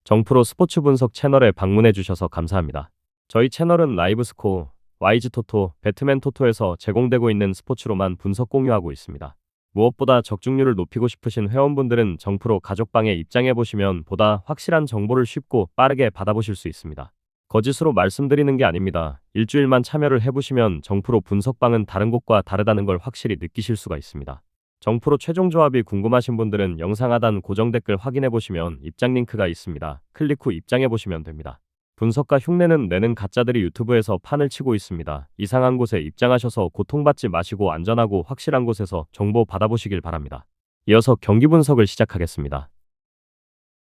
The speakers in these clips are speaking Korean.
정프로 스포츠 분석 채널에 방문해 주셔서 감사합니다. 저희 채널은 라이브 스코어, 와이즈 토토, 배트맨 토토에서 제공되고 있는 스포츠로만 분석 공유하고 있습니다. 무엇보다 적중률을 높이고 싶으신 회원분들은 정프로 가족방에 입장해 보시면 보다 확실한 정보를 쉽고 빠르게 받아보실 수 있습니다. 거짓으로 말씀드리는 게 아닙니다. 일주일만 참여를 해보시면 정프로 분석방은 다른 곳과 다르다는 걸 확실히 느끼실 수가 있습니다. 정프로 최종 조합이 궁금하신 분들은 영상 하단 고정 댓글 확인해 보시면 입장 링크가 있습니다. 클릭 후 입장해 보시면 됩니다. 분석가 흉내는 내는 가짜들이 유튜브에서 판을 치고 있습니다. 이상한 곳에 입장하셔서 고통받지 마시고 안전하고 확실한 곳에서 정보 받아보시길 바랍니다. 이어서 경기 분석을 시작하겠습니다.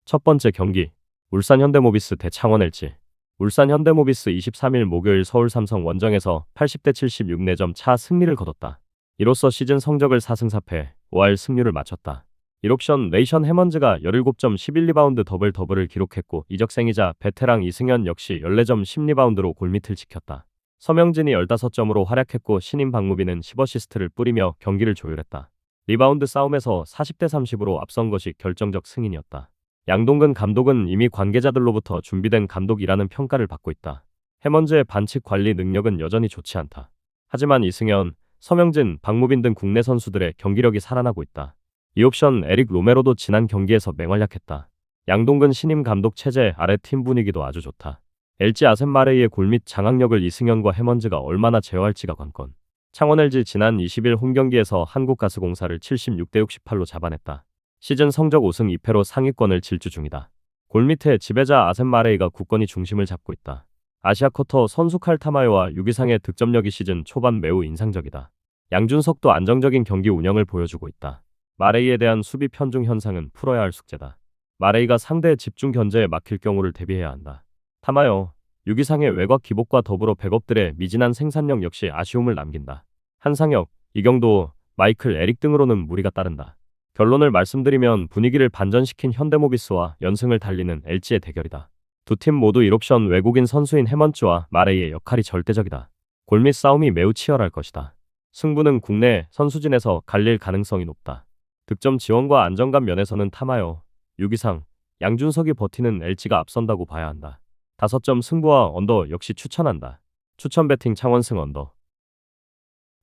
첫 번째 경기, 울산 현대모비스 대 창원 LG. 울산 현대모비스 23일 목요일 서울 삼성 원정에서 80대 76 4점 차 승리를 거뒀다. 이로써 시즌 성적을 4승 4패, 5할 승률을 맞췄다. 1옵션 레이션 해먼즈가 17점 11리바운드 더블을 기록했고 이적생이자 베테랑 이승현 역시 14점 10리바운드로 골밑을 지켰다. 서명진이 15점으로 활약했고 신인 박무빈은 10어시스트를 뿌리며 경기를 조율했다. 리바운드 싸움에서 40대 30으로 앞선 것이 결정적 승인이었다. 양동근 감독은 이미 관계자들로부터 준비된 감독이라는 평가를 받고 있다. 해먼즈의 반칙 관리 능력은 여전히 좋지 않다. 하지만 이승현, 서명진, 박무빈 등 국내 선수들의 경기력이 살아나고 있다. 이 옵션 에릭 로메로도 지난 경기에서 맹활약했다. 양동근 신임 감독 체제 아래 팀 분위기도 아주 좋다. LG 아셈마레이의 골밑 장악력을 이승현과 해먼즈가 얼마나 제어할지가 관건. 창원 LG 지난 20일 홈경기에서 한국가스공사를 76대 68로 잡아냈다. 시즌 성적 5승 2패로 상위권을 질주 중이다. 골밑의 지배자 아셈마레이가 굳건히 중심을 잡고 있다. 아시아쿼터 선수 칼 타마요와 유기상의 득점력이 시즌 초반 매우 인상적이다. 양준석도 안정적인 경기 운영을 보여주고 있다. 마레이에 대한 수비 편중 현상은 풀어야 할 숙제다. 마레이가 상대의 집중 견제에 막힐 경우를 대비해야 한다. 타마요, 유기상의 외곽 기복과 더불어 백업들의 미진한 생산력 역시 아쉬움을 남긴다. 한상혁, 이경도, 마이클 에릭 등으로는 무리가 따른다. 결론을 말씀드리면 분위기를 반전시킨 현대모비스와 연승을 달리는 LG의 대결이다. 두 팀 모두 1옵션 외국인 선수인 해먼츠와 마레이의 역할이 절대적이다. 골밑 싸움이 매우 치열할 것이다. 승부는 국내 선수진에서 갈릴 가능성이 높다. 득점 지원과 안정감 면에서는 타마요, 유기상, 양준석이 버티는 LG가 앞선다고 봐야 한다. 5점 승부와 언더 역시 추천한다. 추천 배팅 창원승 언더.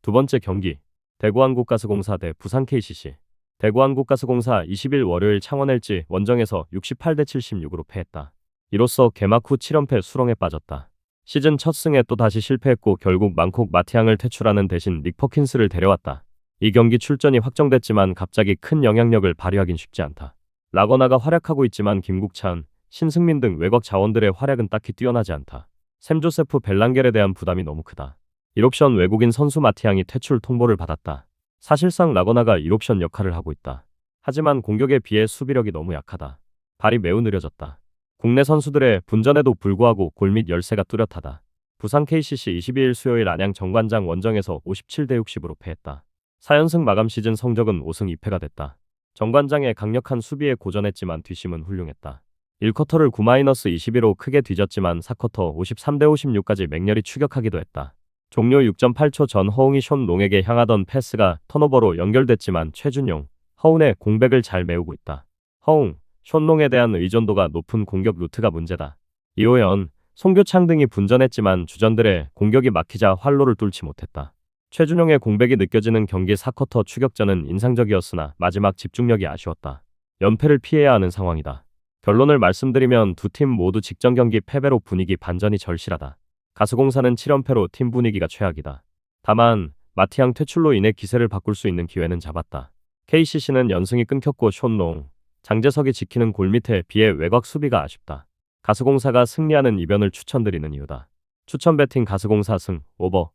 두 번째 경기, 대구한국가스공사 대 부산 KCC. 대구한국가스공사 20일 월요일 창원 LG 원정에서 68대 76으로 패했다. 이로써 개막 후 7연패 수렁에 빠졌다. 시즌 첫 승에 또 다시 실패했고 결국 망콕 마티앙을 퇴출하는 대신 닉 퍼킨스를 데려왔다. 이 경기 출전이 확정됐지만 갑자기 큰 영향력을 발휘하긴 쉽지 않다. 라거나가 활약하고 있지만 김국찬, 신승민 등 외곽 자원들의 활약은 딱히 뛰어나지 않다. 샘 조세프 벨랑겔에 대한 부담이 너무 크다. 1옵션 외국인 선수 마티앙이 퇴출 통보를 받았다. 사실상 라거나가 1옵션 역할을 하고 있다. 하지만 공격에 비해 수비력이 너무 약하다. 발이 매우 느려졌다. 국내 선수들의 분전에도 불구하고 골밑 열세가 뚜렷하다. 부산 KCC 22일 수요일 안양 정관장 원정에서 57대 60으로 패했다. 4연승 마감 시즌 성적은 5승 2패가 됐다. 정관장의 강력한 수비에 고전했지만 뒷심은 훌륭했다. 1쿼터를 9-21로 크게 뒤졌지만 4쿼터 53대 56까지 맹렬히 추격하기도 했다. 종료 6.8초 전 허웅이 숀 롱에게 향하던 패스가 턴오버로 연결됐지만 최준용, 허운의 공백을 잘 메우고 있다. 허웅, 숀 롱에 대한 의존도가 높은 공격 루트가 문제다. 이호연, 송교창 등이 분전했지만 주전들의 공격이 막히자 활로를 뚫지 못했다. 최준용의 공백이 느껴지는 경기 4쿼터 추격전은 인상적이었으나 마지막 집중력이 아쉬웠다. 연패를 피해야 하는 상황이다. 결론을 말씀드리면 두 팀 모두 직전 경기 패배로 분위기 반전이 절실하다. 가스공사는 7연패로 팀 분위기가 최악이다. 다만 마티앙 퇴출로 인해 기세를 바꿀 수 있는 기회는 잡았다. KCC는 연승이 끊겼고 숀롱, 장재석이 지키는 골밑에 비해 외곽 수비가 아쉽다. 가스공사가 승리하는 이변을 추천드리는 이유다. 추천 배팅 가스공사 승, 오버.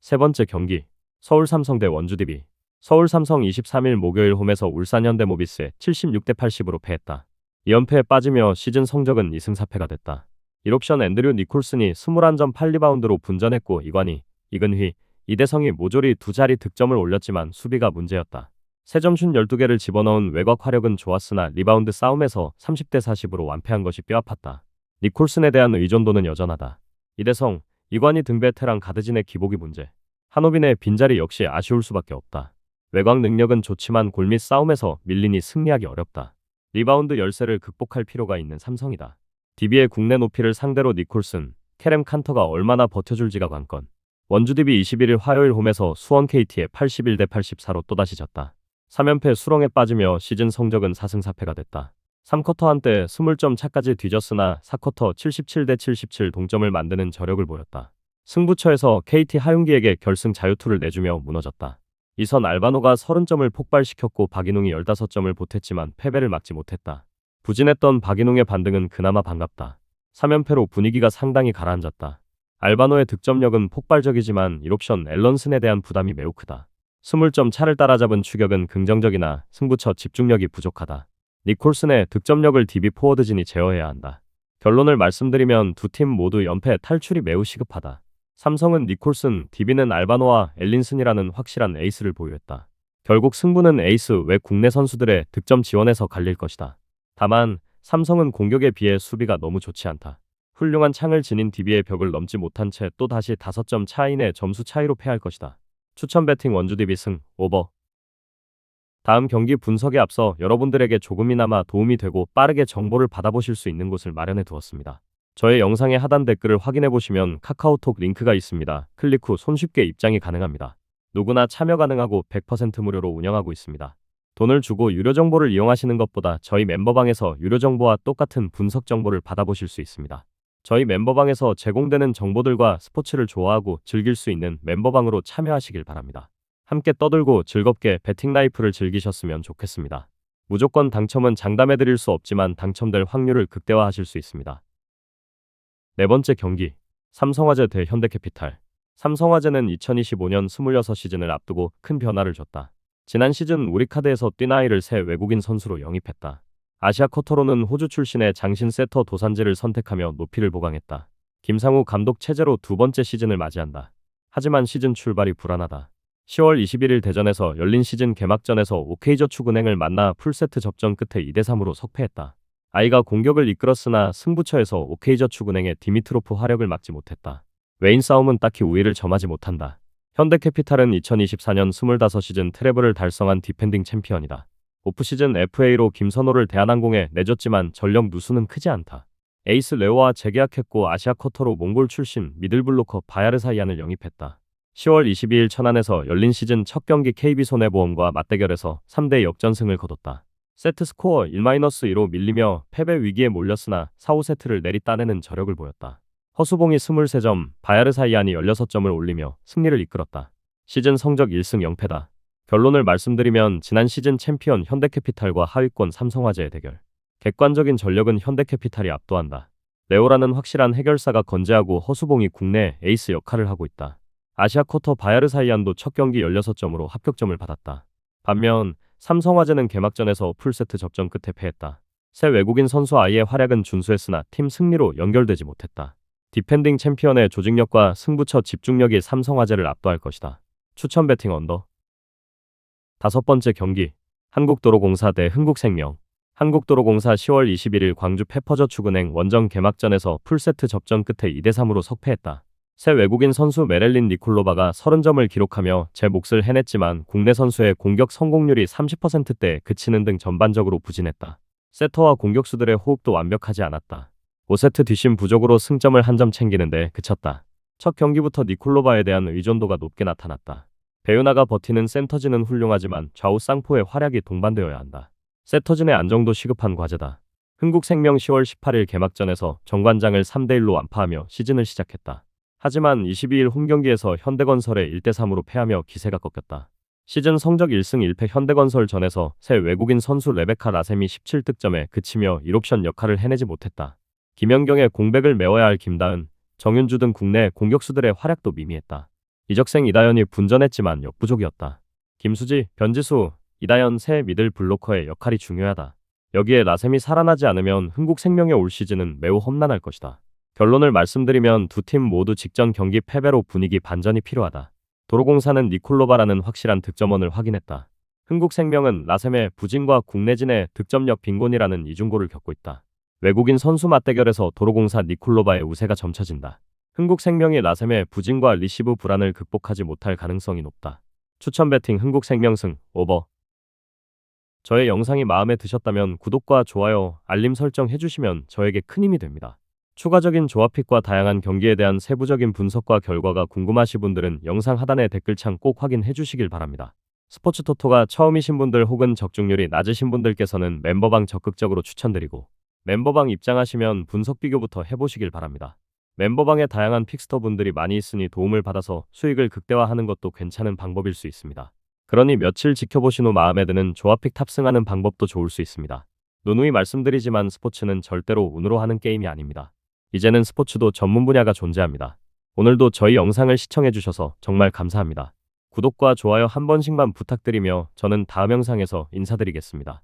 세 번째 경기, 서울 삼성 대 원주 DB. 서울 삼성 23일 목요일 홈에서 울산 현대모비스에 76대 80으로 패했다. 2연패에 빠지며 시즌 성적은 2승 4패가 됐다. 1옵션 앤드류 니콜슨이 21점 8리바운드로 분전했고 이관희, 이근휘, 이대성이 모조리 두 자리 득점을 올렸지만 수비가 문제였다. 3점슛 12개를 집어넣은 외곽 화력은 좋았으나 리바운드 싸움에서 30대 40으로 완패한 것이 뼈아팠다. 니콜슨에 대한 의존도는 여전하다. 이대성, 이관희 등 베테랑 가드진의 기복이 문제. 한호빈의 빈자리 역시 아쉬울 수밖에 없다. 외곽 능력은 좋지만 골밑 싸움에서 밀리니 승리하기 어렵다. 리바운드 열세를 극복할 필요가 있는 삼성이다. DB의 국내 높이를 상대로 니콜슨, 캐렘 칸터가 얼마나 버텨줄지가 관건. 원주 DB 21일 화요일 홈에서 수원 KT에 81대 84로 또다시 졌다. 3연패 수렁에 빠지며 시즌 성적은 4승 4패가 됐다. 3쿼터 한때 20점 차까지 뒤졌으나 4쿼터 77대 77 동점을 만드는 저력을 보였다. 승부처에서 KT 하윤기에게 결승 자유투를 내주며 무너졌다. 이선 알바노가 30점을 폭발시켰고 박인웅이 15점을 보탰지만 패배를 막지 못했다. 부진했던 박인웅의 반등은 그나마 반갑다. 3연패로 분위기가 상당히 가라앉았다. 알바노의 득점력은 폭발적이지만 1옵션 앨런슨에 대한 부담이 매우 크다. 20점 차를 따라잡은 추격은 긍정적이나 승부처 집중력이 부족하다. 니콜슨의 득점력을 DB 포워드진이 제어해야 한다. 결론을 말씀드리면 두 팀 모두 연패 탈출이 매우 시급하다. 삼성은 니콜슨, DB는 알바노와 엘린슨이라는 확실한 에이스를 보유했다. 결국 승부는 에이스 외 국내 선수들의 득점 지원에서 갈릴 것이다. 다만 삼성은 공격에 비해 수비가 너무 좋지 않다. 훌륭한 창을 지닌 DB의 벽을 넘지 못한 채 또다시 5점 차 이내 점수 차이로 패할 것이다. 추천 배팅 원주 DB 승, 오버. 다음 경기 분석에 앞서 여러분들에게 조금이나마 도움이 되고 빠르게 정보를 받아보실 수 있는 곳을 마련해 두었습니다. 저의 영상의 하단 댓글을 확인해 보시면 카카오톡 링크가 있습니다. 클릭 후 손쉽게 입장이 가능합니다. 누구나 참여 가능하고 100% 무료로 운영하고 있습니다. 돈을 주고 유료 정보를 이용하시는 것보다 저희 멤버방에서 유료 정보와 똑같은 분석 정보를 받아보실 수 있습니다. 저희 멤버방에서 제공되는 정보들과 스포츠를 좋아하고 즐길 수 있는 멤버방으로 참여하시길 바랍니다. 함께 떠들고 즐겁게 배팅 라이프를 즐기셨으면 좋겠습니다. 무조건 당첨은 장담해드릴 수 없지만 당첨될 확률을 극대화하실 수 있습니다. 네 번째 경기, 삼성화재 대 현대캐피탈. 삼성화재는 2025년 26 시즌을 앞두고 큰 변화를 줬다. 지난 시즌 우리카드에서 뛴 아이를 새 외국인 선수로 영입했다. 아시아 쿼터로는 호주 출신의 장신 세터 도산지를 선택하며 높이를 보강했다. 김상우 감독 체제로 두 번째 시즌을 맞이한다. 하지만 시즌 출발이 불안하다. 10월 21일 대전에서 열린 시즌 개막전에서 OK저축은행을 만나 풀세트 접전 끝에 2대3으로 석패했다. 아이가 공격을 이끌었으나 승부처에서 OK저축은행의 디미트로프 화력을 막지 못했다. 외인 싸움은 딱히 우위를 점하지 못한다. 현대캐피탈은 2024년 25시즌 트래블을 달성한 디펜딩 챔피언이다. 오프시즌 FA로 김선호를 대한항공에 내줬지만 전력 누수는 크지 않다. 에이스 레오와 재계약했고 아시아 쿼터로 몽골 출신 미들블로커 바야르사이안을 영입했다. 10월 22일 천안에서 열린 시즌 첫 경기 KB손해보험과 맞대결에서 3대 역전승을 거뒀다. 세트 스코어 1-2로 밀리며 패배 위기에 몰렸으나 4, 5세트를 내리 따내는 저력을 보였다. 허수봉이 23점, 바야르사이안이 16점을 올리며 승리를 이끌었다. 시즌 성적 1승 0패다. 결론을 말씀드리면 지난 시즌 챔피언 현대캐피탈과 하위권 삼성화재의 대결. 객관적인 전력은 현대캐피탈이 압도한다. 레오라는 확실한 해결사가 건재하고 허수봉이 국내 에이스 역할을 하고 있다. 아시아 쿼터 바야르사이안도 첫 경기 16점으로 합격점을 받았다. 반면 삼성화재는 개막전에서 풀세트 접전 끝에 패했다. 새 외국인 선수 아이의 활약은 준수했으나 팀 승리로 연결되지 못했다. 디펜딩 챔피언의 조직력과 승부처 집중력이 삼성화재를 압도할 것이다. 추천 배팅 언더. 다섯 번째 경기, 한국도로공사 대 흥국생명. 한국도로공사 10월 21일 광주 페퍼저축은행 원정 개막전에서 풀세트 접전 끝에 2대3으로 석패했다. 새 외국인 선수 메렐린 니콜로바가 30점을 기록하며 제 몫을 해냈지만 국내 선수의 공격 성공률이 30%대에 그치는 등 전반적으로 부진했다. 세터와 공격수들의 호흡도 완벽하지 않았다. 5세트 뒷심 부족으로 승점을 한 점 챙기는데 그쳤다. 첫 경기부터 니콜로바에 대한 의존도가 높게 나타났다. 배우나가 버티는 센터진은 훌륭하지만 좌우 쌍포의 활약이 동반되어야 한다. 세터진의 안정도 시급한 과제다. 흥국생명 10월 18일 개막전에서 정관장을 3대1로 완파하며 시즌을 시작했다. 하지만 22일 홈경기에서 현대건설에 1대3으로 패하며 기세가 꺾였다. 시즌 성적 1승 1패 현대건설 전에서 새 외국인 선수 레베카 라셈이 17득점에 그치며 1옵션 역할을 해내지 못했다. 김연경의 공백을 메워야 할 김다은, 정윤주 등 국내 공격수들의 활약도 미미했다. 이적생 이다현이 분전했지만 역부족이었다. 김수지, 변지수, 이다현 새 미들 블로커의 역할이 중요하다. 여기에 라셈이 살아나지 않으면 흥국생명의 올 시즌은 매우 험난할 것이다. 결론을 말씀드리면 두 팀 모두 직전 경기 패배로 분위기 반전이 필요하다. 도로공사는 니콜로바라는 확실한 득점원을 확인했다. 흥국생명은 라셈의 부진과 국내진의 득점력 빈곤이라는 이중고를 겪고 있다. 외국인 선수 맞대결에서 도로공사 니콜로바의 우세가 점쳐진다. 흥국생명이 라셈의 부진과 리시브 불안을 극복하지 못할 가능성이 높다. 추천 배팅 흥국생명 승, 오버. 저의 영상이 마음에 드셨다면 구독과 좋아요, 알림 설정 해주시면 저에게 큰 힘이 됩니다. 추가적인 조합픽과 다양한 경기에 대한 세부적인 분석과 결과가 궁금하신 분들은 영상 하단의 댓글창 꼭 확인해 주시길 바랍니다. 스포츠 토토가 처음이신 분들 혹은 적중률이 낮으신 분들께서는 멤버방 적극적으로 추천드리고, 멤버방 입장하시면 분석 비교부터 해보시길 바랍니다. 멤버방에 다양한 픽스터 분들이 많이 있으니 도움을 받아서 수익을 극대화하는 것도 괜찮은 방법일 수 있습니다. 그러니 며칠 지켜보신 후 마음에 드는 조합픽 탑승하는 방법도 좋을 수 있습니다. 누누이 말씀드리지만 스포츠는 절대로 운으로 하는 게임이 아닙니다. 이제는 스포츠도 전문 분야가 존재합니다. 오늘도 저희 영상을 시청해주셔서 정말 감사합니다. 구독과 좋아요 한 번씩만 부탁드리며 저는 다음 영상에서 인사드리겠습니다.